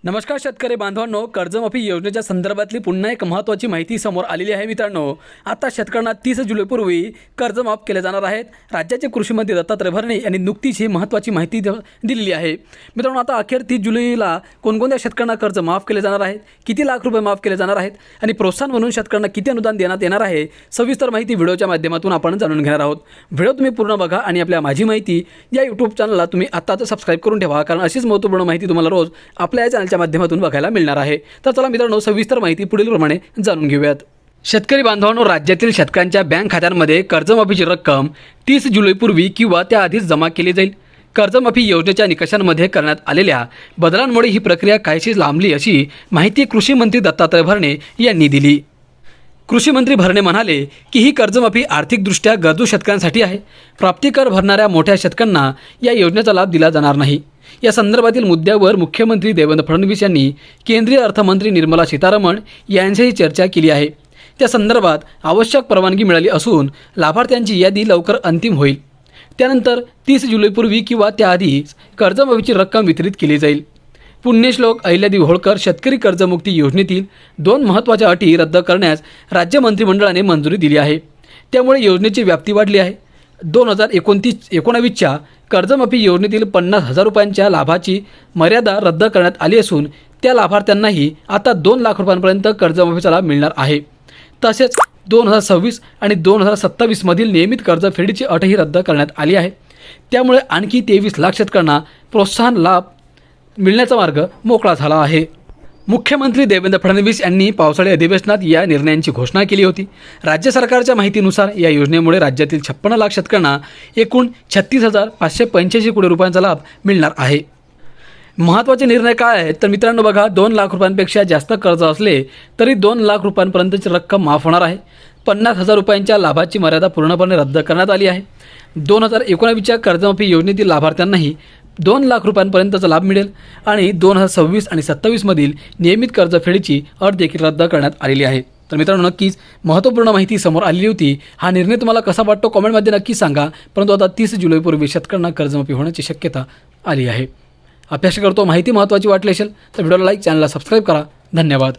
नमस्कार शेतकरी बांधवांनो, कर्जमाफी योजनेच्या संदर्भातली पुन्हा एक महत्त्वाची माहिती समोर आलेली आहे. मित्रांनो, आता शेतकऱ्यांना 30 जुलैपूर्वी कर्ज माफ केले जाणार आहेत. राज्याचे कृषी मंत्री दत्तात्रय भरणे यांनी नुकतीच ही महत्त्वाची माहिती दिलेली आहे. मित्रांनो, आता अखेर 30 जुलैला कोणकोणत्या शेतकऱ्यांना कर्ज माफ केले जाणार आहेत, किती लाख रुपये माफ केले जाणार आहेत आणि प्रोत्साहन म्हणून शेतकऱ्यांना किती अनुदान देण्यात येणार आहे, सविस्तर माहिती व्हिडिओच्या माध्यमातून आपण जाणून घेणार आहोत. व्हिडिओ तुम्ही पूर्ण बघा आणि आपल्या माझी माहिती या यूट्यूब चॅनलला तुम्ही आत्ताच सबस्क्राईब करून ठेवा, कारण अशीच महत्त्वपूर्ण माहिती तुम्हाला रोज आपल्या या चॅनलच्या माध्यमातून बघायला मिळणार आहे. तर चला मित्रांनो, सविस्तर माहिती पुढील प्रमाणे जाणून घेऊयात. शेतकरी बांधवांनो, राज्यातील शेतकऱ्यांच्या बँक खात्यांमध्ये कर्जमाफीची रक्कम 30 जुलैपूर्वी किंवा त्याआधीच जमा केली जाईल. कर्जमाफी योजनेच्या निकषांमध्ये करण्यात आलेल्या बदलांमुळे ही प्रक्रिया काहीशी लांबली अशी माहिती कृषी मंत्री दत्तात्रय भरणे यांनी दिली. कृषी मंत्री भरणे म्हणाले की ही कर्जमाफी आर्थिकदृष्ट्या गरजू शेतकऱ्यांसाठी आहे. प्राप्तिकर भरणाऱ्या मोठ्या शेतकऱ्यांना या योजनेचा लाभ दिला जाणार नाही. या संदर्भातील मुद्द्यावर मुख्यमंत्री देवेंद्र फडणवीस यांनी केंद्रीय अर्थमंत्री निर्मला सीतारामन यांच्याशी चर्चा केली आहे. त्या संदर्भात आवश्यक परवानगी मिळाली असून लाभार्थ्यांची यादी लवकर अंतिम होईल. त्यानंतर 30 जुलैपूर्वी किंवा त्याआधीच कर्जमाफीची रक्कम वितरित केली जाईल. पुण्यश्लोक अहिल्यादेवी होळकर शेतकरी कर्जमुक्ती योजनेतील 2 महत्त्वाच्या अटी रद्द करण्यास राज्य मंत्रिमंडळाने मंजुरी दिली आहे. त्यामुळे योजनेची व्याप्ती वाढली आहे. 2019च्या कर्जमाफी योजनेतील 50,000 रुपयांच्या लाभाची मर्यादा रद्द करण्यात आली असून त्या लाभार्थ्यांनाही आता 2 लाख रुपयांपर्यंत कर्जमाफीचा लाभ मिळणार आहे. तसेच 2026 आणि 2027 मधील नियमित कर्जफेडीची अटही रद्द करण्यात आली आहे. त्यामुळे आणखी 23 लाख शेतकऱ्यांना प्रोत्साहन लाभ मिळण्याचा मार्ग मोकळा झाला आहे. मुख्यमंत्री देवेंद्र फडणवीस यांनी पावसाळी अधिवेशनात या निर्णयांची घोषणा केली होती. राज्य सरकारच्या माहितीनुसार या योजनेमुळे राज्यातील 56 लाख शेतकऱ्यांना एकूण 36,585 कोटी रुपयांचा लाभ मिळणार आहे. महत्त्वाचे निर्णय काय आहेत तर मित्रांनो बघा, 2 लाख रुपयांपेक्षा जास्त कर्ज असले तरी 2 लाख रुपयांपर्यंतची रक्कम माफ होणार आहे. 50,000 रुपयांच्या लाभाची मर्यादा पूर्णपणे रद्द करण्यात आली आहे. 2019च्या कर्जमाफी योजनेतील लाभार्थ्यांनाही 2 लाख रुपयांपर्यंतचा लाभ मिळेल आणि 2026 आणि 27मधील नियमित कर्जफेडीची अट देखील रद्द करण्यात आलेली आहे. तर मित्रांनो, नक्कीच महत्त्वपूर्ण माहिती समोर आलेली होती. हा निर्णय तुम्हाला कसा वाटतो कमेंटमध्ये नक्की सांगा. परंतु आता 30 जुलैपूर्वी शेतकऱ्यांना कर्जमाफी होण्याची शक्यता आली आहे. अपेक्षा करतो माहिती महत्त्वाची वाटली असेल तर व्हिडिओला लाईक, चॅनलला सबस्क्राईब करा. धन्यवाद.